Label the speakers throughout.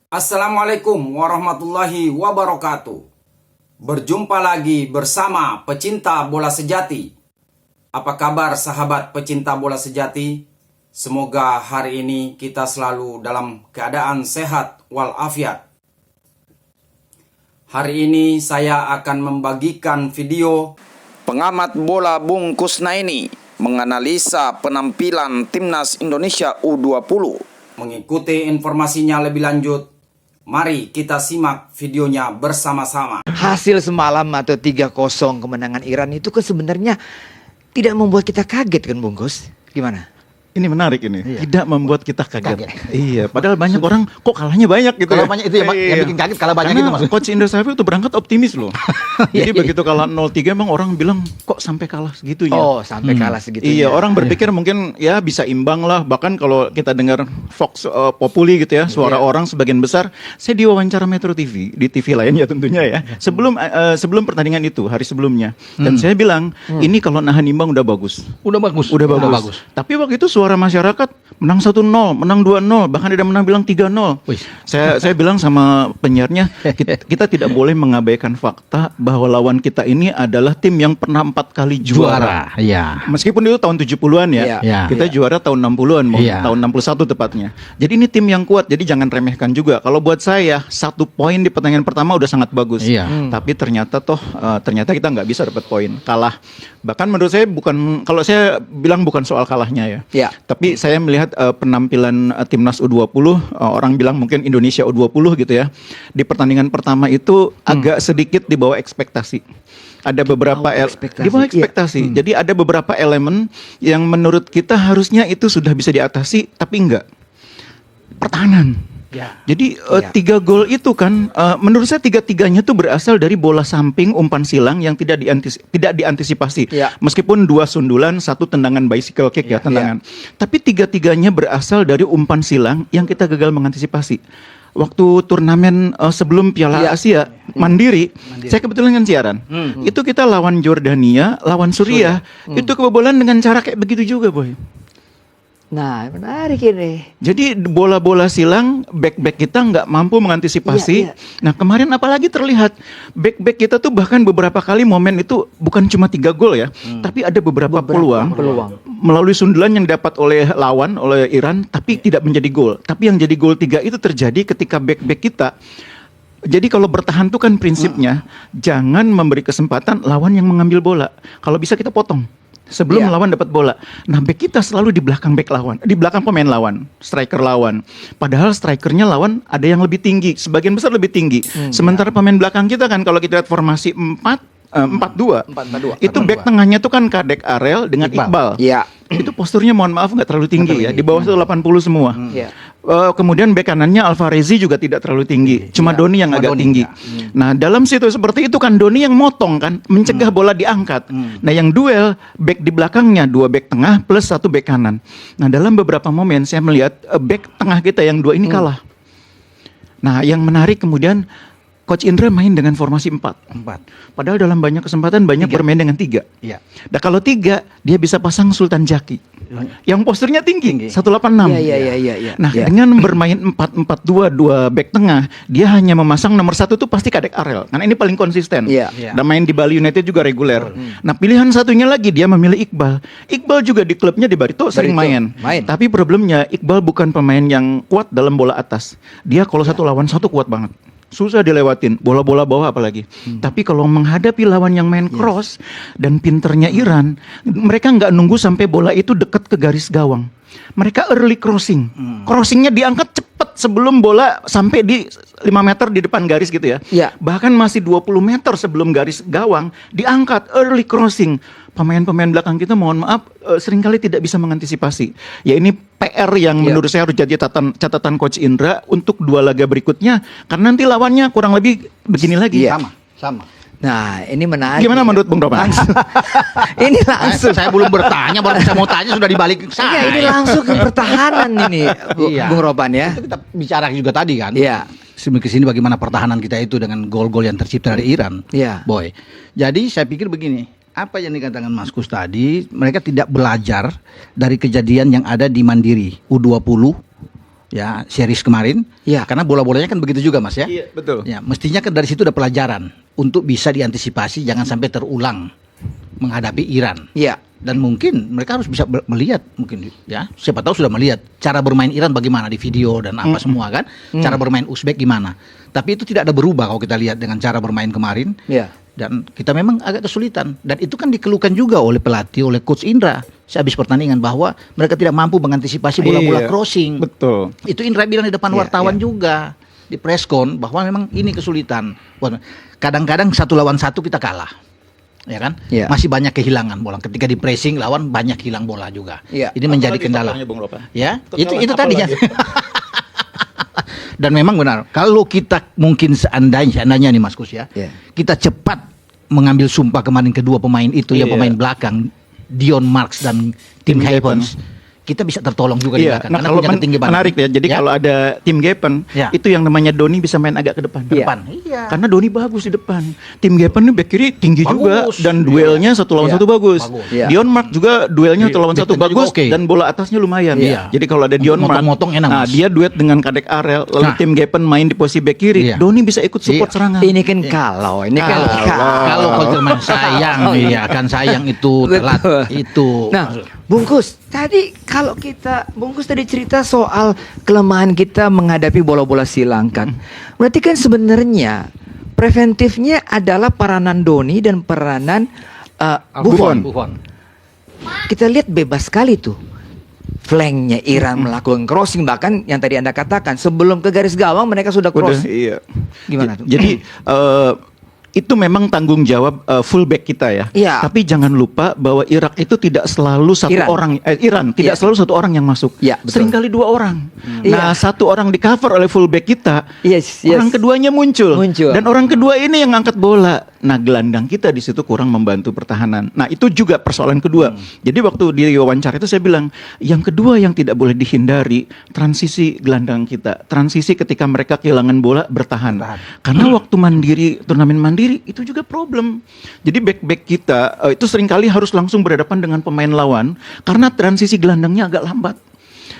Speaker 1: Assalamualaikum warahmatullahi wabarakatuh. Berjumpa lagi bersama pecinta bola sejati. Apa kabar sahabat pecinta bola sejati? Semoga hari ini kita selalu dalam keadaan sehat walafiat. Hari ini saya akan membagikan video pengamat bola Bung Kusnaini menganalisa penampilan Timnas Indonesia U20. Mengikuti informasinya lebih lanjut, mari kita simak videonya bersama-sama.
Speaker 2: Hasil semalam atau 3-0 kemenangan Iran itu kan sebenarnya tidak membuat kita kaget kan Bung Gus? Gimana?
Speaker 3: Ini menarik ini,
Speaker 2: Iya.
Speaker 3: tidak membuat kita kaget.
Speaker 2: Kaget.
Speaker 3: Iya, padahal banyak orang kok kalahnya banyak gitu.
Speaker 4: Kalau banyak itu yang bikin kaget, kalah banyak
Speaker 3: Karena
Speaker 4: itu, Mas.
Speaker 3: Coach Indra Safri itu berangkat optimis loh. Jadi
Speaker 2: Iya,
Speaker 3: begitu kalah 0-3 emang orang bilang kok sampai kalah segitunya.
Speaker 2: Oh, sampai kalah segitunya.
Speaker 3: Iya, orang berpikir mungkin ya bisa imbang lah. Bahkan kalau kita dengar Vox Populi gitu ya, suara orang sebagian besar. Saya diwawancara Metro TV, di TV lain ya tentunya ya. Sebelum pertandingan itu, hari sebelumnya. Dan saya bilang, ini kalau nahan imbang udah bagus.
Speaker 4: Udah bagus.
Speaker 3: Udah bagus. Tapi waktu itu suara masyarakat menang 1-0, menang 2-0, bahkan ada menang bilang 3-0.
Speaker 4: Wih.
Speaker 3: Saya bilang sama penyiarnya, kita tidak boleh mengabaikan fakta bahwa lawan kita ini adalah tim yang pernah 4 kali juara.
Speaker 4: Iya.
Speaker 3: Meskipun itu tahun 70-an ya.
Speaker 4: Iya.
Speaker 3: Kita juara tahun 60-an,
Speaker 4: Iya.
Speaker 3: tahun 61 tepatnya. Jadi ini tim yang kuat, jadi jangan remehkan juga. Kalau buat saya, 1 poin di pertandingan pertama udah sangat bagus.
Speaker 4: Iya.
Speaker 3: Tapi ternyata kita nggak bisa dapat poin, kalah. Bahkan menurut saya kalau saya bilang bukan soal kalahnya ya.
Speaker 2: Iya.
Speaker 3: Tapi saya melihat penampilan timnas U20, orang bilang mungkin Indonesia U20 gitu ya. Di pertandingan pertama itu agak sedikit di bawah ekspektasi. Ada beberapa di bawah ekspektasi. Jadi ada beberapa elemen yang menurut kita harusnya itu sudah bisa diatasi, tapi enggak. Pertahanan.
Speaker 4: Ya.
Speaker 3: Jadi 3 gol itu kan menurut saya 3-3-nya tuh berasal dari bola samping umpan silang yang tidak diantisipasi.
Speaker 2: Ya.
Speaker 3: Meskipun 2 sundulan, 1 tendangan bicycle kick ya tendangan. Tapi 3-3-nya berasal dari umpan silang yang kita gagal mengantisipasi. Waktu turnamen sebelum Piala Asia Mandiri, saya kebetulan kan siaran. Itu kita lawan Jordania, lawan Suriah. Itu kebobolan dengan cara kayak begitu juga, Boy.
Speaker 2: Nah, menarik ini.
Speaker 3: Jadi bola-bola silang back-back kita nggak mampu mengantisipasi.
Speaker 2: Iya.
Speaker 3: Nah kemarin apalagi terlihat back-back kita tuh bahkan beberapa kali momen itu bukan cuma 3 gol ya, tapi ada beberapa peluang melalui sundulan yang dapat oleh Iran, tapi tidak menjadi gol. Tapi yang jadi gol 3 itu terjadi ketika back-back kita. Jadi kalau bertahan tuh kan prinsipnya jangan memberi kesempatan lawan yang mengambil bola. Kalau bisa kita potong sebelum lawan dapat bola. Nah, back kita selalu di belakang back lawan, di belakang pemain lawan, striker lawan. Padahal strikernya lawan ada yang lebih tinggi, sebagian besar lebih tinggi. Sementara pemain belakang kita kan kalau kita lihat formasi 4-2. Itu back tengahnya tuh kan Kadek Arel dengan Iqbal.
Speaker 2: Iya.
Speaker 3: Itu posturnya mohon maaf nggak terlalu tinggi ya, di bawah 180 semua.
Speaker 2: Iya.
Speaker 3: Kemudian bek kanannya Alvarezi juga tidak terlalu tinggi, cuma Doni yang agak tinggi. Nah dalam situ seperti itu kan Doni yang motong kan, mencegah bola diangkat. Nah yang duel bek di belakangnya 2 bek tengah plus 1 bek kanan. Nah dalam beberapa momen saya melihat bek tengah kita yang 2 ini kalah. Nah yang menarik kemudian Coach Indra main dengan formasi 4. Padahal dalam banyak kesempatan bermain dengan 3.
Speaker 4: Iya.
Speaker 3: Nah kalau 3 dia bisa pasang Sultan Jaki yang posturnya tinggi. 186.
Speaker 2: Iya.
Speaker 3: Nah dengan bermain 4-4-2 2 back tengah, dia hanya memasang nomor 1 tuh pasti Kadek Arel karena ini paling konsisten.
Speaker 2: Iya.
Speaker 3: Dan main di Bali United juga reguler. Nah pilihan satunya lagi dia memilih Iqbal. Iqbal juga di klubnya di Barito sering main. Tapi problemnya Iqbal bukan pemain yang kuat dalam bola atas. Dia kalau 1 lawan 1 kuat banget. Susah dilewatin, bola-bola bawah apalagi. Tapi kalau menghadapi lawan yang main cross dan pinternya Iran, mereka nggak nunggu sampai bola itu dekat ke garis gawang. Mereka early crossing. Crossingnya diangkat cepat sebelum bola sampai di 5 meter di depan garis gitu ya.
Speaker 2: Iya.
Speaker 3: Bahkan masih 20 meter sebelum garis gawang diangkat early crossing. Pemain-pemain belakang kita mohon maaf seringkali tidak bisa mengantisipasi. Ya ini PR yang menurut saya harus jadi catatan Coach Indra untuk 2 laga berikutnya karena nanti lawannya kurang lebih begini lagi.
Speaker 2: Iya.
Speaker 4: Sama.
Speaker 2: Nah, ini menarik.
Speaker 3: Gimana menurut Bung Ropan?
Speaker 2: Ini langsung.
Speaker 4: Saya belum bertanya, baru saya mau tanya sudah dibalik saya.
Speaker 2: Iya, ini langsung ke pertahanan ini, Bung Ropan ya.
Speaker 4: Itu kita bicara juga tadi kan.
Speaker 2: Iya.
Speaker 4: Kesini bagaimana pertahanan kita itu dengan gol-gol yang tercipta dari Iran.
Speaker 2: Iya.
Speaker 4: Boy. Jadi saya pikir begini, apa yang dikatakan Mas Kus tadi, mereka tidak belajar dari kejadian yang ada di Mandiri U20 ya series kemarin.
Speaker 2: Ya.
Speaker 4: Karena bola-bolanya kan begitu juga, Mas ya.
Speaker 3: Iya, betul.
Speaker 4: Ya, mestinya kan dari situ ada pelajaran untuk bisa diantisipasi jangan sampai terulang menghadapi Iran.
Speaker 2: Iya.
Speaker 4: Dan mungkin mereka harus bisa melihat, mungkin ya, siapa tahu sudah melihat cara bermain Iran bagaimana di video dan apa semua kan, cara bermain Uzbek gimana. Tapi itu tidak ada berubah kalau kita lihat dengan cara bermain kemarin.
Speaker 2: Iya.
Speaker 4: Dan kita memang agak kesulitan. Dan itu kan dikeluhkan juga oleh pelatih, oleh Coach Indra sehabis pertandingan bahwa mereka tidak mampu mengantisipasi bola-bola
Speaker 3: Iya,
Speaker 4: crossing.
Speaker 3: betul.
Speaker 4: Itu Indra bilang di depan
Speaker 2: Iya,
Speaker 4: wartawan
Speaker 2: iya.
Speaker 4: juga di preskon bahwa memang ini kesulitan. Kadang-kadang 1 lawan 1 kita kalah. Ya kan?
Speaker 2: Iya.
Speaker 4: Masih banyak kehilangan bola. Ketika di pressing lawan banyak hilang bola juga.
Speaker 2: Iya.
Speaker 4: Ini menjadi
Speaker 3: Apalagi
Speaker 4: kendala.
Speaker 3: faktornya, Bung Ropa?
Speaker 4: Ya,
Speaker 3: Kesalahan
Speaker 4: itu
Speaker 3: apa
Speaker 4: tadinya.
Speaker 3: lagi?
Speaker 4: Dan memang benar, kalau kita mungkin seandainya nih Mas Kus ya,
Speaker 2: Iya.
Speaker 4: kita cepat mengambil sumpah kemarin kedua pemain itu yang
Speaker 3: Iya.
Speaker 4: pemain belakang Dion Marks dan Tim
Speaker 3: Tim
Speaker 4: Haypens, kita bisa tertolong juga di
Speaker 3: Iya,
Speaker 4: belakang
Speaker 3: nah
Speaker 4: karena
Speaker 3: kalau
Speaker 4: punya ketinggian.
Speaker 3: menarik ya. Jadi kalau ada tim Gepen,
Speaker 4: Ya.
Speaker 3: itu yang namanya Doni bisa main agak ke depan.
Speaker 4: Ke depan. Iya.
Speaker 3: Karena Doni bagus di depan. Tim Gepen ini back kiri tinggi juga
Speaker 4: Bagus.
Speaker 3: dan duelnya 1 lawan
Speaker 2: Iya.
Speaker 3: 1 bagus.
Speaker 4: Bagus.
Speaker 2: Iya.
Speaker 3: Dion Mark juga duelnya 1 lawan 1
Speaker 4: Defense-nya juga
Speaker 3: bagus
Speaker 4: oke.
Speaker 3: dan bola atasnya lumayan.
Speaker 4: Iya.
Speaker 3: Jadi kalau ada Dion
Speaker 4: Untuk
Speaker 3: Mark,
Speaker 4: motong-motong enak,
Speaker 3: nah
Speaker 4: Mas.
Speaker 3: dia duet dengan Kadek Arel, lalu
Speaker 4: Nah.
Speaker 3: tim Gepen main di posisi back kiri.
Speaker 4: Iya.
Speaker 3: Doni bisa ikut support
Speaker 4: Iya.
Speaker 3: serangan.
Speaker 2: Ini kan kalau, ini kan
Speaker 4: Kalau Coach sayang, iya kan sayang itu telat
Speaker 2: Betul.
Speaker 4: itu.
Speaker 2: Nah, Bungkus, tadi kalau Bungkus tadi cerita soal kelemahan kita menghadapi bola-bola silangkan. Berarti kan sebenarnya preventifnya adalah peranan Doni dan peranan Buffon.
Speaker 4: Buffon.
Speaker 2: Kita lihat bebas sekali tuh. Flanknya Iran melakukan crossing, bahkan yang tadi Anda katakan sebelum ke garis gawang mereka sudah cross.
Speaker 3: Iya.
Speaker 2: Gimana tuh?
Speaker 3: Jadi itu memang tanggung jawab fullback kita ya.
Speaker 2: Iya.
Speaker 3: Tapi jangan lupa bahwa Irak itu tidak selalu satu
Speaker 2: Iran.
Speaker 3: orang. Iran tidak
Speaker 2: Iya.
Speaker 3: selalu satu orang yang masuk.
Speaker 2: Iya, betul.
Speaker 3: Seringkali 2 orang. Nah,
Speaker 2: Iya.
Speaker 3: 1 orang di cover oleh fullback kita.
Speaker 2: Yes,
Speaker 3: Orang
Speaker 2: yes.
Speaker 3: keduanya muncul.
Speaker 2: Muncul.
Speaker 3: Dan orang kedua ini yang ngangkat bola. Nah, gelandang kita di situ kurang membantu pertahanan. Nah, itu juga persoalan kedua. Jadi waktu di wawancara itu saya bilang, yang kedua yang tidak boleh dihindari transisi gelandang kita. Transisi ketika mereka kehilangan bola bertahan. Karena waktu mandiri, turnamen mandiri itu juga problem. Jadi back-back kita itu seringkali harus langsung berhadapan dengan pemain lawan karena transisi gelandangnya agak lambat.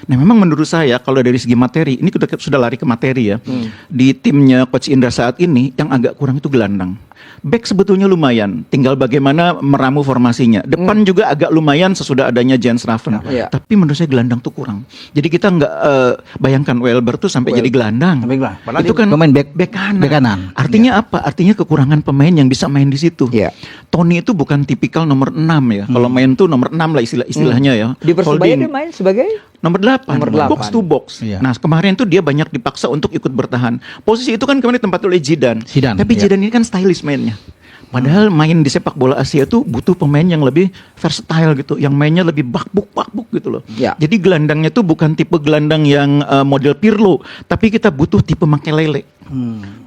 Speaker 3: Nah, memang menurut saya kalau dari segi materi, ini sudah lari ke materi ya. Di timnya Coach Indra saat ini yang agak kurang itu gelandang. Back sebetulnya lumayan, tinggal bagaimana meramu formasinya. Depan juga agak lumayan sesudah adanya Jens Raven.
Speaker 2: Iya.
Speaker 3: Tapi menurut saya gelandang tuh kurang. Jadi kita nggak bayangkan Welber tuh sampai jadi gelandang.
Speaker 4: Sampai gelandang. Padahal
Speaker 3: Itu
Speaker 4: dia
Speaker 3: kan
Speaker 4: pemain back
Speaker 3: kanan.
Speaker 4: back kanan.
Speaker 3: Artinya apa? Artinya kekurangan pemain yang bisa main di situ.
Speaker 2: Iya.
Speaker 3: Tony itu bukan tipikal nomor 6 ya. Kalau main tuh nomor 6 lah istilahnya ya.
Speaker 2: Di Persebaya
Speaker 3: Holding.
Speaker 2: dia main sebagai
Speaker 3: Nomor 8,
Speaker 2: Nomor 8.
Speaker 3: box to box.
Speaker 4: Iya.
Speaker 3: Nah, kemarin tuh dia banyak dipaksa untuk ikut bertahan. Posisi itu kan kemarin ditempati oleh Zidane. Tapi
Speaker 4: iya.
Speaker 3: Zidane ini kan stylish mainnya. Padahal main di sepak bola Asia tuh butuh pemain yang lebih versatile gitu, yang mainnya lebih bakbuk gitu loh.
Speaker 2: Ya.
Speaker 3: Jadi gelandangnya tuh bukan tipe gelandang yang model Pirlo, tapi kita butuh tipe Makelele.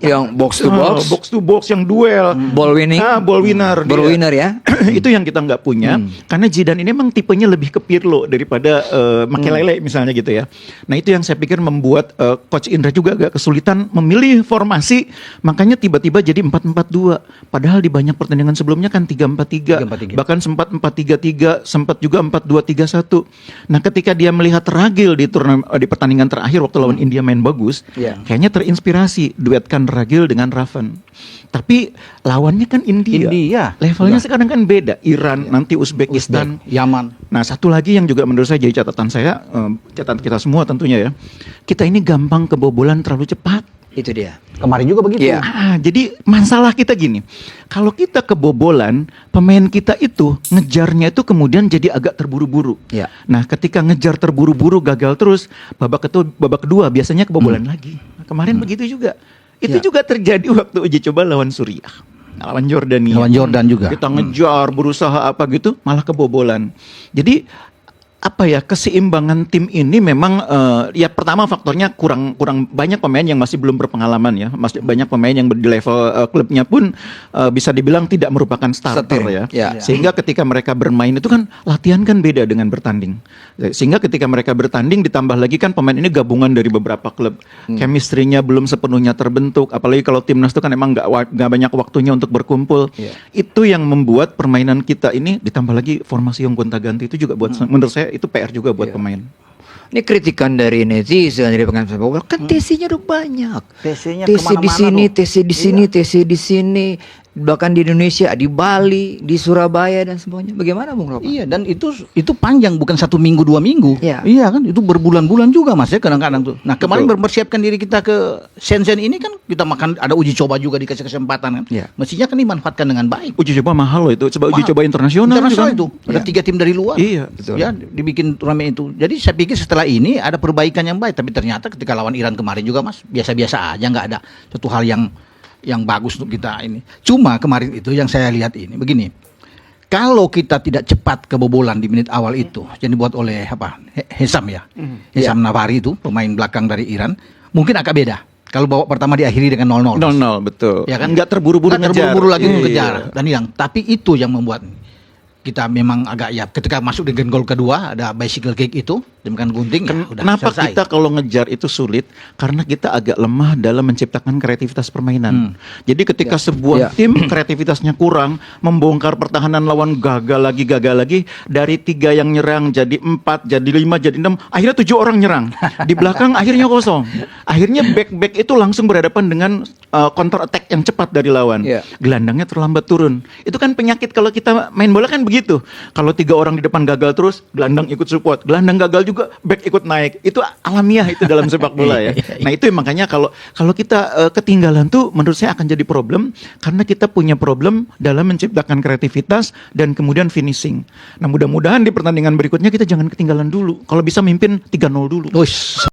Speaker 2: yang box to
Speaker 3: Box to box yang duel.
Speaker 2: ball winning,
Speaker 3: Ball winner.
Speaker 2: ball
Speaker 3: dia.
Speaker 2: winner ya.
Speaker 3: Itu yang kita nggak punya karena Zidane ini memang tipenya lebih ke Pirlo daripada Makelele misalnya gitu ya. Nah, itu yang saya pikir membuat Coach Indra juga agak kesulitan memilih formasi, makanya tiba-tiba jadi 4-4-2 padahal di banyak pertandingan sebelumnya kan 3-4-3,
Speaker 4: 3-4-3.
Speaker 3: bahkan sempat 4-3-3, sempat juga 4-2-3-1. Nah, ketika dia melihat Ragil di pertandingan terakhir waktu lawan India main bagus,
Speaker 2: Iya.
Speaker 3: kayaknya terinspirasi duetkan Ragil dengan Raven. Tapi lawannya kan India. Levelnya sekarang kan beda. Iran, nanti Uzbekistan,
Speaker 4: Yaman.
Speaker 3: Nah, satu lagi yang juga menurut saya jadi catatan saya, catatan kita semua tentunya ya. Kita ini gampang kebobolan terlalu cepat.
Speaker 2: Itu dia.
Speaker 4: Kemarin juga begitu.
Speaker 2: Iya.
Speaker 3: Jadi masalah kita gini. Kalau kita kebobolan, pemain kita itu ngejarnya itu kemudian jadi agak terburu-buru.
Speaker 2: Iya.
Speaker 3: Nah, ketika ngejar terburu-buru gagal terus, babak kedua biasanya kebobolan lagi. Nah, kemarin begitu juga. Itu
Speaker 2: Iya.
Speaker 3: juga terjadi waktu uji coba lawan Suriah. Lawan Jordania.
Speaker 4: Lawan Jordan juga.
Speaker 3: Kita ngejar, berusaha apa gitu, malah kebobolan. Jadi apa ya, keseimbangan tim ini memang ya pertama faktornya kurang banyak pemain yang masih belum berpengalaman ya. Masih banyak pemain yang di level klubnya pun bisa dibilang tidak merupakan starter ya.
Speaker 2: Ya.
Speaker 3: Sehingga ketika mereka bermain itu kan latihan kan beda dengan bertanding. Sehingga ketika mereka bertanding ditambah lagi kan pemain ini gabungan dari beberapa klub. Chemistry-nya belum sepenuhnya terbentuk, apalagi kalau timnas itu kan emang nggak banyak waktunya untuk berkumpul.
Speaker 2: Iya.
Speaker 3: Itu yang membuat permainan kita ini ditambah lagi formasi yang gonta-ganti itu juga buat menurut saya itu PR juga buat pemain.
Speaker 2: Ini kritikan dari netizen, dari pengamat sepak bola. Kan TC-nya udah banyak.
Speaker 3: TC-nya
Speaker 2: TC di
Speaker 3: kemana-mana
Speaker 2: sini,
Speaker 3: tuh.
Speaker 2: TC di sini, TC di sini. Bahkan di Indonesia, di Bali, di Surabaya dan semuanya. Bagaimana Bung Ropa?
Speaker 4: Iya, dan itu panjang, bukan 1 minggu 2 minggu.
Speaker 2: Iya.
Speaker 4: Iya kan, itu berbulan-bulan juga Mas ya kadang-kadang tuh. Nah kemarin mempersiapkan diri kita ke Shenzhen ini kan kita makan, ada uji coba juga dikasih kesempatan kan.
Speaker 2: Iya.
Speaker 4: Mestinya kan dimanfaatkan dengan baik.
Speaker 3: Uji coba mahal loh itu, coba uji
Speaker 4: Mahal.
Speaker 3: coba internasional
Speaker 4: Internasional
Speaker 3: kan?
Speaker 4: itu ada 3 tim dari luar.
Speaker 3: Iya,
Speaker 2: betul.
Speaker 4: Ya dibikin turnamen itu. Jadi saya pikir setelah ini ada perbaikan yang baik. Tapi ternyata ketika lawan Iran kemarin juga Mas biasa-biasa aja, nggak ada satu hal yang bagus untuk kita ini. Cuma kemarin itu yang saya lihat ini begini. Kalau kita tidak cepat kebobolan di menit awal itu yang dibuat oleh Hesam ya. Hesam Nafari itu pemain belakang dari Iran, mungkin agak beda. Kalau babak pertama diakhiri dengan 0-0.
Speaker 3: 0-0 betul.
Speaker 4: Ya kan?
Speaker 3: Nggak terburu-buru
Speaker 4: Nggak
Speaker 3: ngejar.
Speaker 4: terburu-buru lagi untuk
Speaker 3: Iya.
Speaker 4: kejar dan hilang. Tapi itu yang membuat kita memang agak ya ketika masuk dengan gol kedua ada bicycle kick itu demikian gunting ya udah
Speaker 3: Kenapa
Speaker 4: selesai.
Speaker 3: kita kalau ngejar itu sulit? Karena kita agak lemah dalam menciptakan kreativitas permainan. Jadi ketika sebuah tim kreativitasnya kurang, membongkar pertahanan lawan gagal lagi, dari 3 yang nyerang jadi 4, jadi 5, jadi 6, akhirnya 7 orang nyerang. Di belakang akhirnya kosong. Akhirnya back itu langsung berhadapan dengan counter attack yang cepat dari lawan.
Speaker 2: Iya.
Speaker 3: Gelandangnya terlambat turun. Itu kan penyakit kalau kita main bola kan begitu. Kalau 3 orang di depan gagal terus, gelandang ikut support. Gelandang gagal juga, back ikut naik. Itu alamiah itu dalam sepak bola ya. Nah itu makanya kalau kita ketinggalan tuh menurut saya akan jadi problem karena kita punya problem dalam menciptakan kreativitas dan kemudian finishing. Nah mudah-mudahan di pertandingan berikutnya kita jangan ketinggalan dulu. Kalau bisa mimpin 3-0 dulu.
Speaker 4: Uish.